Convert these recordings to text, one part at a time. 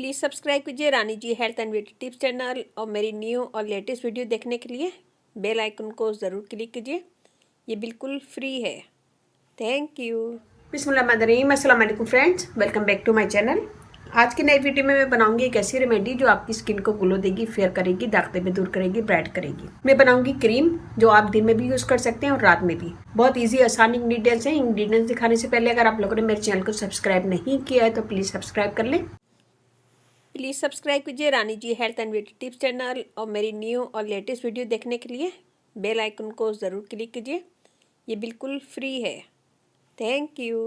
Please subscribe कीजिए Rani ji health and beauty tips channel और मेरी न्यू और लेटेस्ट वीडियो देखने के लिए बेल आइकन को ज़रूर क्लिक कीजिए। ये बिल्कुल फ्री है। Thank you. बिस्मिल्लाहिर्रहमानिर्रहीम। अस्सलाम वालेकुम friends, welcome back to my channel. आज की नई वीडियो में मैं बनाऊंगी एक ऐसी रेमेडी जो आपकी स्किन को ग्लो देगी, फेयर करेगी, दाग धब्बे दूर करेगी, ब्राइट करेगी। मैं बनाऊंगी क्रीम जो आप दिन में भी यूज कर सकते हैं और रात में भी। बहुत इजी आसान इंग्रेडिएंट्स हैं। इंग्रेडिएंट्स दिखाने से पहले अगर आप लोगों ने मेरे चैनल को सब्सक्राइब नहीं किया है तो प्लीज सब्सक्राइब कर लें। प्लीज़ सब्सक्राइब कीजिए Rani ji health and beauty tips channel और मेरी न्यू और लेटेस्ट वीडियो देखने के लिए बेल आइकन को ज़रूर क्लिक कीजिए। ये बिल्कुल फ्री है। Thank you.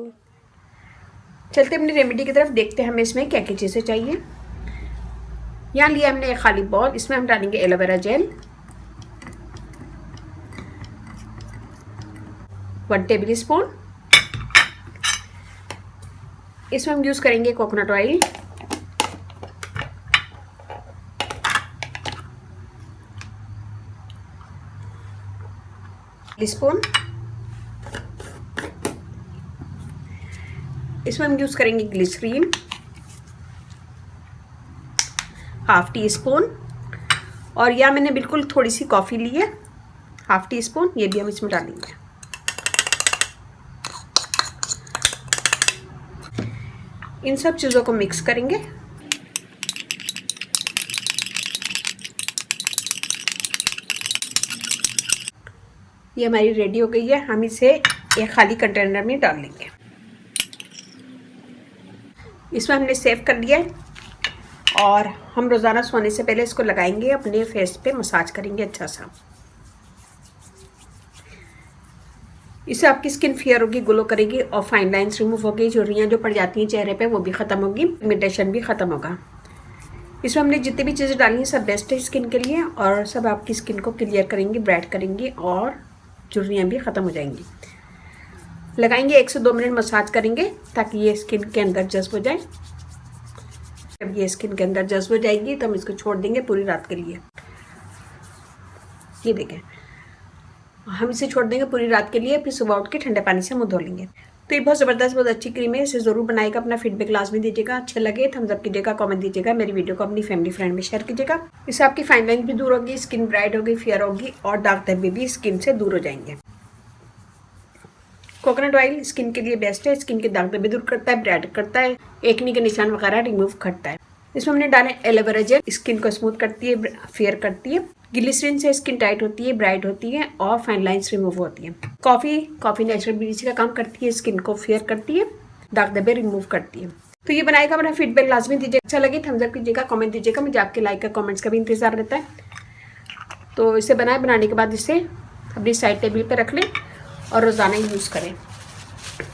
चलते अपनी रेमेडी की तरफ, देखते हैं हमें इसमें क्या क्या चीज़ें चाहिए। यहाँ लिया हमने एक खाली बॉल, इसमें हम डालेंगे एलोवेरा जेल 1 टेबल स्पून। इसमें हम यूज़ करेंगे कोकोनट ऑयल स्पून। इसमें हम यूज़ करेंगे ग्लिसरीन 1/2 टी स्पून। और यहाँ मैंने बिल्कुल थोड़ी सी कॉफ़ी ली है 1/2 टी स्पून, ये भी हम इसमें डालेंगे। इन सब चीज़ों को मिक्स करेंगे। ये हमारी रेडी हो गई है। हम इसे एक खाली कंटेनर में डाल लेंगे। इसमें हमने सेव कर लिया है और हम रोज़ाना सोने से पहले इसको लगाएंगे, अपने फेस पे मसाज करेंगे अच्छा सा। इससे आपकी स्किन फेयर होगी, ग्लो करेगी और फाइन लाइंस रिमूव होगी। झुर्रियाँ जो पड़ जाती हैं चेहरे पे वो भी ख़त्म होगी, पिगमेंटेशन भी ख़त्म होगा। इसमें हमने जितनी भी चीज़ें डाली हैं सब बेस्ट है स्किन के लिए और सब आपकी स्किन को क्लियर करेंगी, ब्राइट करेंगी और झुर्रियाँ भी ख़त्म हो जाएंगी। लगाएंगे 1 से 2 मिनट मसाज करेंगे ताकि ये स्किन के अंदर जज्ब हो जाए। जब ये स्किन के अंदर जज्ब हो जाएगी तो हम इसको छोड़ देंगे पूरी रात के लिए। ये देखें, हम इसे छोड़ देंगे पूरी रात के लिए, फिर सुबह उठ के ठंडे पानी से मुंह धो लेंगे। तो ये बहुत ज़बरदस्त, बहुत अच्छी क्रीम है। इसे ज़रूर बनाएगा, अपना फीडबैक लाजमी दीजिएगा। अच्छा लगे थम्स अप कीजिएगा, कमेंट दीजिएगा, मेरी वीडियो को अपनी फैमिली फ्रेंड में शेयर कीजिएगा। इससे आपकी फाइन लाइन भी दूर होगी, स्किन ब्राइट होगी, फेयर होगी और दाग धब्बे भी स्किन से दूर हो जाएंगे। कोकोनट ऑयल स्किन के लिए बेस्ट है, स्किन के दाग धब्बे दूर करता है, ब्राइट करता है, एक्ने के निशान वगैरह रिमूव करता है। इसमें हमने डाले एलोवेरा जेल, स्किन को स्मूथ करती है, फेयर करती है। ग्लिसरीन से स्किन टाइट होती है, ब्राइट होती है और फाइन लाइंस रिमूव होती है। कॉफ़ी नेचुरल ब्लीच का काम करती है, स्किन को फेयर करती है, दाग धब्बे रिमूव करती है। तो ये बनाएगा, अपना फीडबैक लाजमी दीजिएगा। अच्छा लगे थम्स अप कीजिएगा, कमेंट दीजिएगा, मुझे आपके लाइक का कमेंट्स का भी इंतजार रहता है। तो इसे बनाने के बाद इसे अपनी साइड टेबल पर रख लें और रोज़ाना यूज़ करें।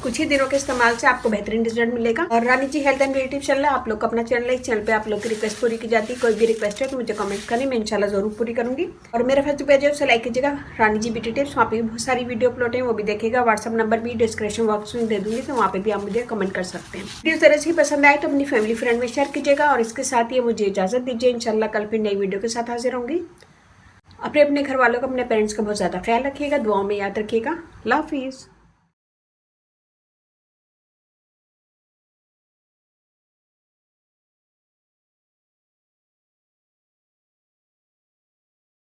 कुछ ही दिनों के इस्तेमाल से आपको बेहतरीन रिजल्ट मिलेगा। और रानी ji health and beauty channel है, आप लोग का अपना चैनल है। इस चैनल पे आप लोग की रिक्वेस्ट पूरी की जाती है। कोई भी रिक्वेस्ट है तो मुझे कमेंट करें, मैं इंशाल्लाह ज़रूर पूरी करूंगी। और मेरा फेसबुक पेज है, उसे लाइक कीजिएगा, रानी जी ब्यूटी टिप्स। वहाँ पे भी बहुत सारी वीडियो अपलोड है, वो भी देखेगा। व्हाट्सअप नंबर भी डिस्क्रिप्शन बॉक्स में दे दूंगी, तो वहाँ पे भी आप मुझे कमेंट कर सकते हैं। वीडियो तरह से पसंद आए तो अपनी फैमिली फ्रेंड में शेयर कीजिएगा। और इसके साथ ही मुझे इजाज़त दीजिए, इंशाल्लाह कल फिर नई वीडियो के साथ हाजिर होंगी। अपने घर वालों को, अपने पेरेंट्स का बहुत ज़्यादा ख्याल रखिएगा, दुआओं में याद रखिएगा। अल्लाह हाफिज़।